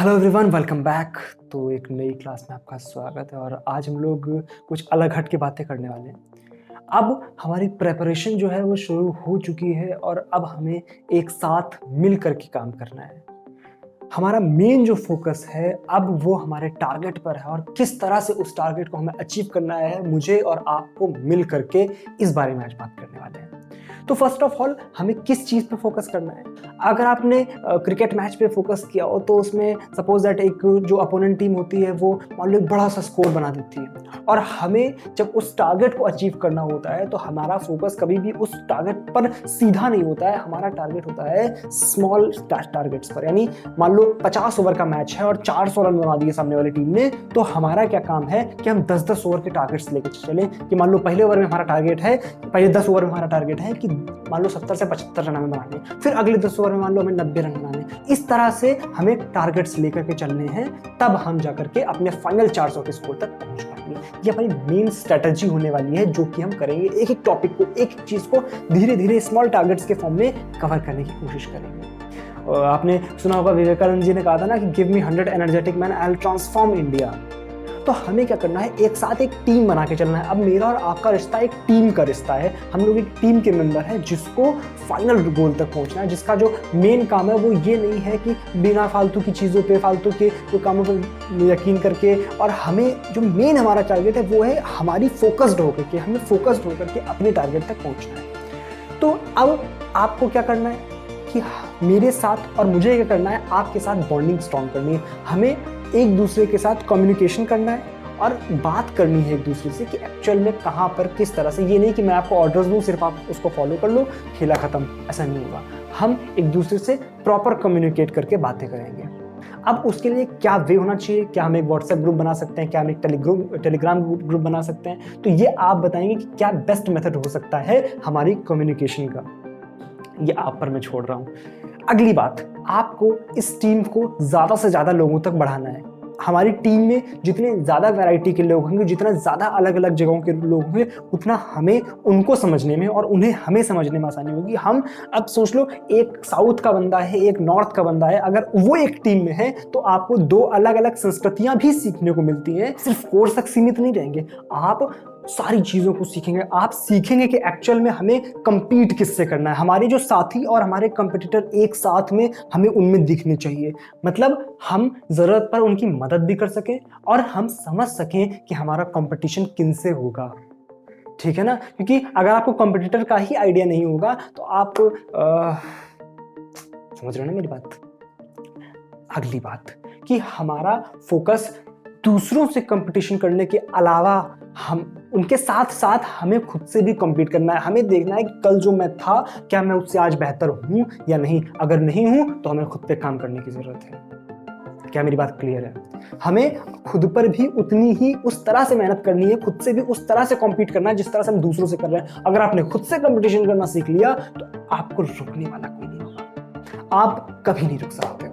Hello everyone, welcome back. तो एक नई क्लास में आपका स्वागत है और आज हम लोग कुछ अलग हट के बातें करने वाले हैं। अब हमारी प्रेपरेशन जो है वो शुरू हो चुकी है और अब हमें एक साथ मिल कर के काम करना है। हमारा मेन जो फोकस है अब वो हमारे टारगेट पर है और किस तरह से उस टारगेट को हमें अचीव करना है, मुझे और आपको मिल करके इस बारे में आज बात करने वाले हैं। तो फर्स्ट ऑफ ऑल हमें किस चीज़ पे फोकस करना है। अगर आपने क्रिकेट मैच पे फोकस किया हो तो उसमें सपोज दैट एक जो अपोनेंट टीम होती है वो मान लो एक बड़ा सा स्कोर बना देती है और हमें जब उस टारगेट को अचीव करना होता है तो हमारा फोकस कभी भी उस टारगेट पर सीधा नहीं होता है। हमारा टारगेट होता है स्मॉल टारगेट्स पर। यानी मान लो 50 ओवर का मैच है और 400 रन बना दिए सामने वाली टीम ने, तो हमारा क्या काम है कि हम 10-10 ओवर के टारगेट्स लेकर चलें। कि मान लो पहले ओवर में हमारा टारगेट है, पहले 10 ओवर में हमारा टारगेट है कि मान लो 70 से 75 रन हमें बनाने, फिर अगले 10 ओवर में मान लो हमें 90 रन बनाने। इस तरह से हमें टारगेट्स लेकर के चलने हैं, तब हम जाकर के अपने फाइनल 400 के स्कोर तक पहुंच पाएंगे। ये हमारी मेन स्ट्रेटजी होने वाली है जो कि हम करेंगे। एक एक टॉपिक को, एक एक चीज को धीरे धीरे स्मॉल टारगेट्स के फॉर्म में कवर करने की कोशिश करेंगे। आपने सुना होगा विवेकानंद जी ने कहा था ना कि give me 100 energetic man, I will transform India. तो हमें क्या करना है, एक साथ एक टीम बना के चलना है। अब मेरा और आपका रिश्ता एक टीम का रिश्ता है। हम लोग एक टीम के मेंबर हैं जिसको फाइनल गोल तक पहुंचना है, जिसका जो मेन काम है वो ये नहीं है कि बिना फालतू की चीज़ों पे, फालतू के जो कामों पर यकीन करके, और हमें जो मेन हमारा टारगेट है वो है हमारी फोकस्ड होकर के, हमें फोकस्ड होकर के अपने टारगेट तक पहुँचना है। तो अब आपको क्या करना है कि मेरे साथ और मुझे क्या करना है, आपके साथ बॉन्डिंग स्ट्रॉन्ग करनी है। हमें एक दूसरे के साथ कम्युनिकेशन करना है और बात करनी है एक दूसरे से कि एक्चुअल में कहाँ पर किस तरह से। ये नहीं कि मैं आपको ऑर्डर्स दूँ, सिर्फ आप उसको फॉलो कर लो, खेला खत्म, ऐसा नहीं होगा। हम एक दूसरे से प्रॉपर कम्युनिकेट करके बातें करेंगे। अब उसके लिए क्या वे होना चाहिए? क्या हम एक व्हाट्सएप ग्रुप बना सकते हैं? क्या हम एक टेलीग्राम ग्रुप बना सकते हैं? तो ये आप बताएंगे कि क्या बेस्ट मेथड हो सकता है हमारी कम्युनिकेशन का। ये आप पर मैं छोड़ रहा हूँ। अगली बात, आपको इस टीम को ज़्यादा से ज़्यादा लोगों तक बढ़ाना है। हमारी टीम में जितने ज़्यादा वैरायटी के लोग होंगे, जितना ज़्यादा अलग अलग जगहों के लोग होंगे, उतना हमें उनको समझने में और उन्हें हमें समझने में आसानी होगी। हम अब सोच लो, एक साउथ का बंदा है, एक नॉर्थ का बंदा है, अगर वो एक टीम में है तो आपको दो अलग अलग संस्कृतियां भी सीखने को मिलती हैं। सिर्फ कोर्स तक सीमित नहीं रहेंगे, आप सारी चीज़ों को सीखेंगे। आप सीखेंगे कि एक्चुअल में हमें compete किससे करना है। हमारे जो साथी और हमारे कंपटीटर एक साथ में हमें उनमें दिखने चाहिए। मतलब हम ज़रूरत पर उनकी मदद भी कर सकें और हम समझ सकें कि हमारा कंपटीशन किनसे होगा। ठीक है ना? क्योंकि अगर आपको कंपटीटर का ही आइडिया नहीं होगा तो आप समझ रहे हो ना मेरी बात। अगली बात कि हमारा फोकस दूसरों से कंपटीशन करने के अलावा हम उनके साथ साथ हमें खुद से भी compete करना है। हमें देखना है कि कल जो मैं था, क्या मैं उससे आज बेहतर हूं या नहीं। अगर नहीं हूं तो हमें खुद पे काम करने की जरूरत है। क्या मेरी बात क्लियर है? हमें खुद पर भी उतनी ही उस तरह से मेहनत करनी है, खुद से भी उस तरह से compete करना है जिस तरह से हम दूसरों से कर रहे हैं। अगर आपने खुद से कंपटीशन करना सीख लिया तो आपको रुकने वाला कोई नहीं होगा, आप कभी नहीं रुक सकते।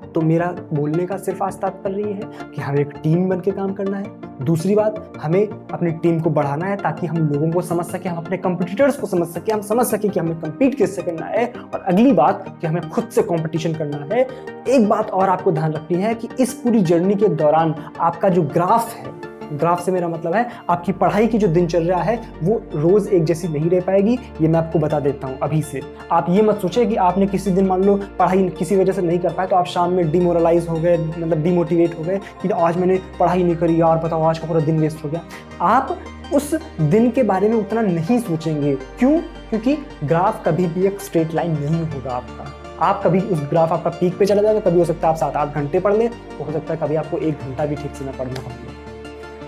तो मेरा बोलने का सिर्फ आज तात्पर्य ये है कि हमें एक टीम बन के काम करना है। दूसरी बात, हमें अपनी टीम को बढ़ाना है ताकि हम लोगों को समझ सके, हम अपने कंपटीटर्स को समझ सके, हम समझ सके कि हमें compete किससे करना है। और अगली बात कि हमें खुद से कंपटीशन करना है। एक बात और आपको ध्यान रखनी है कि इस पूरी जर्नी के दौरान आपका जो ग्राफ है, ग्राफ से मेरा मतलब है आपकी पढ़ाई की जो दिनचर्या है, वो रोज एक जैसी नहीं रह पाएगी। ये मैं आपको बता देता हूँ अभी से। आप ये मत सोचिए कि आपने किसी दिन मान लो पढ़ाई किसी वजह से नहीं कर पाए तो आप शाम में डिमोरलाइज हो गए, मतलब डिमोटिवेट हो गए कि आज मैंने पढ़ाई नहीं करी यार, बताओ आज का पूरा दिन वेस्ट हो गया। आप उस दिन के बारे में उतना नहीं सोचेंगे। क्यों? क्योंकि ग्राफ कभी भी एक स्ट्रेट लाइन नहीं होगा आपका। आप कभी उस ग्राफ आपका पीक पे चला जाएगा, कभी हो सकता है आप 7-8 घंटे पढ़ लें, तो हो सकता है कभी आपको 1 घंटा भी ठीक से ना पढ़ना पड़े।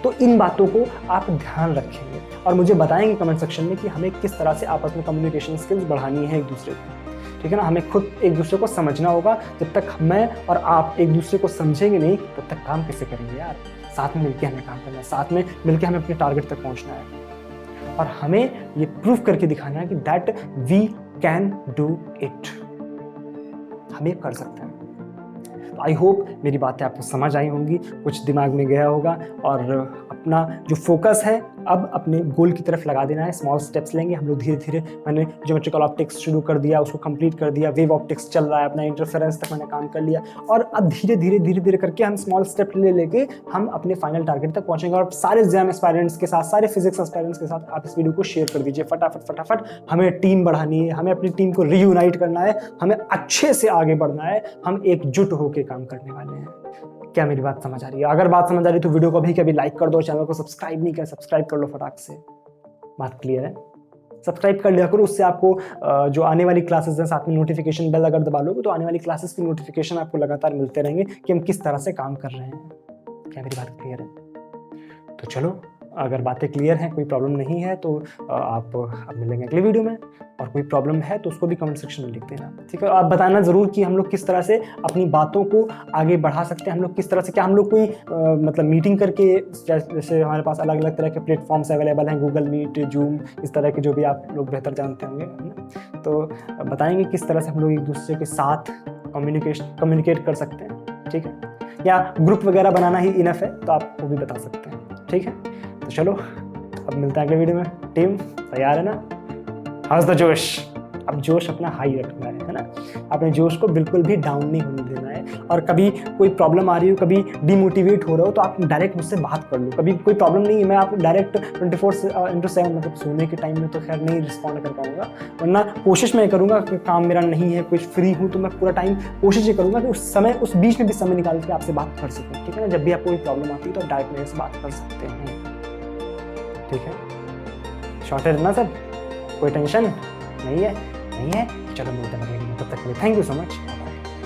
तो इन बातों को आप ध्यान रखेंगे और मुझे बताएंगे कमेंट सेक्शन में कि हमें किस तरह से आपस में कम्युनिकेशन स्किल्स बढ़ानी है एक दूसरे को। ठीक है ना? हमें खुद एक दूसरे को समझना होगा। जब तक मैं और आप एक दूसरे को समझेंगे नहीं तब तक काम कैसे करेंगे यार। साथ में मिलकर हमें काम करना है, साथ में मिलकर हमें अपने टारगेट तक पहुंचना है और हमें ये प्रूव करके दिखाना है कि that we can do it. हम ये कर सकते हैं। आई होप मेरी बातें आपको समझ आई होंगी, कुछ दिमाग में गया होगा और अपना जो फोकस है अब अपने गोल की तरफ लगा देना है, स्मॉल स्टेप्स लेंगे हम लोग धीरे-धीरे। मैंने ज्योमेट्रिकल ऑप्टिक्स शुरू कर दिया, उसको कंप्लीट कर दिया, वेव ऑप्टिक्स चल रहा है, अपना इंटरफेरेंस तक मैंने काम कर लिया और अब धीरे-धीरे करके हम स्मॉल स्टेप लेके हम अपने फाइनल टारगेट तक पहुँचेंगे। और सारे एग्जाम एस्पायरेंट्स के साथ, सारे फिजिक्स एस्पायरेंट्स के साथ आप इस वीडियो को शेयर कर दीजिए फटाफट। हमें टीम बढ़ानी है, हमें अपनी टीम को रीयूनाइट करना है, हमें अच्छे से आगे बढ़ना है, हम एकजुट होकर काम करने वाले हैं। क्या मेरी बात समझ आ रही है? अगर बात समझ आ रही है तो वीडियो को अभी लाइक कर दो, चैनल को सब्सक्राइब नहीं किया सब्सक्राइब कर लो फटाक से। बात क्लियर है? सब्सक्राइब कर लिया करो, उससे आपको जो आने वाली क्लासेस हैं साथ में नोटिफिकेशन बेल अगर दबा लोगे तो आने वाली क्लासेस की नोटिफिकेशन आपको लगातार मिलते रहेंगे कि हम किस तरह से काम कर रहे हैं। क्या मेरी बात क्लियर है? तो चलो, अगर बातें क्लियर हैं, कोई प्रॉब्लम नहीं है तो आप अब मिलेंगे अगले वीडियो में, और कोई प्रॉब्लम है तो उसको भी कमेंट सेक्शन में लिख देना, ठीक है? आप बताना ज़रूर कि हम लोग किस तरह से अपनी बातों को आगे बढ़ा सकते हैं, हम लोग किस तरह से, क्या हम लोग कोई मतलब मीटिंग करके, जैसे हमारे पास अलग अलग तरह के प्लेटफॉर्म्स अवेलेबल हैं, गूगल मीट, जूम, इस तरह के जो भी आप लोग बेहतर जानते होंगे, तो बताएंगे किस तरह से हम लोग एक दूसरे के साथ कम्युनिकेट कर सकते हैं, ठीक है? या ग्रुप वगैरह बनाना ही इनफ है तो आप वो भी बता सकते हैं, ठीक है? तो चलो, अब मिलते हैं अगले वीडियो में। टीम तैयार है ना? हाउस द जोश। अब जोश अपना हाई रखना है ना? अपने जोश को बिल्कुल भी डाउन नहीं होने देना है। और कभी कोई प्रॉब्लम आ रही हो, कभी डिमोटिवेट हो रहे हो तो आप डायरेक्ट मुझसे बात कर लो। कभी कोई प्रॉब्लम नहीं है, मैं आपको डायरेक्ट 24/7 मतलब सोने के टाइम में तो खैर नहीं रिस्पॉन्ड कर पाऊंगा, वरना कोशिश मैं करूँगा कि काम मेरा नहीं है, कुछ फ्री हूँ तो मैं पूरा टाइम कोशिश ये करूँगा कि उस बीच में भी समय निकाल के आपसे बात कर सकूँ, ठीक है ना? जब भी आपको कोई प्रॉब्लम आती है तो डायरेक्ट मेरे से बात कर सकते हैं, ठीक है? शॉर्टेज ना सब, कोई टेंशन नहीं है? चलो मिलते हैं, तब तक के लिए थैंक यू सो मच।